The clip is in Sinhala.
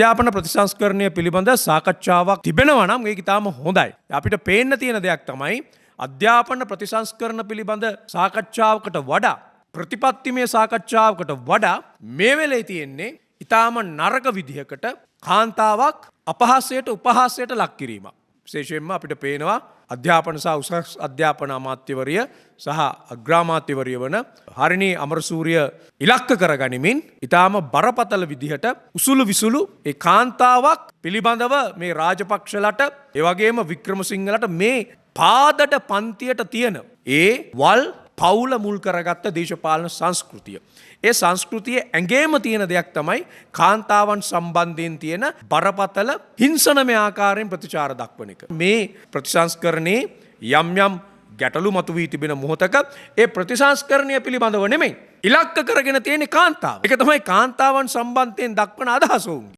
අධ්‍යාපන ප්‍රතිසංස්කරණය පිළිබඳ සාකච්ඡාවක් තිබෙනවා නම් ඒක ඉතාම හොඳයි. අපිට පේන්න තියෙන දෙයක් තමයි අධ්‍යාපන ප්‍රතිසංස්කරණ පිළිබඳ සාකච්ඡාවකට වඩා ප්‍රතිපත්තිමය සාකච්ඡාවකට වඩා මේ වෙලේ තියෙන්නේ ඉතාම නරක විදිහකට කාන්තාවක් අපහාසයට උපහාසයට ලක් කිරීමක්. විශේෂයෙන්ම අපිට පේනවා අධ්‍යාපන සහ උසස් අධ්‍යාපන අමාත්‍යවරිය සහ අග්‍රාමාත්‍යවරිය වන හරිනී අමරසූරිය ඉලක්ක කරගනිමින් ඉතාම බරපතල විදිහට උසුළු විසුළු ඒ කාන්තාවක් පිළිබඳව මේ රාජපක්ෂලට ඒ වගේම වික්‍රමසිංහලට මේ පාදඩ පන්තියට තියෙන ඒ වල් පවුල මුල් කරගත්ත දේශපාලන සංස්කෘතිය. ඒ සංස්කෘතියේ ඇඟේම තියෙන දෙයක් තමයි කාන්තාවන් සම්බන්ධයෙන් තියෙන බරපතල හිංසනමය ආකාරයෙන් ප්‍රතිචාර දක්වන එක. මේ ප්‍රතිසංස්කරණයේ යම් යම් ගැටලු මතුවී තිබෙන මොහොතක ඒ ප්‍රතිසංස්කරණය පිළිබඳව නෙමෙයි ඉලක්ක කරගෙන තියෙන කාන්තාව. ඒක තමයි කාන්තාවන් සම්බන්ධයෙන් දක්වන අදහස උන්ගේ.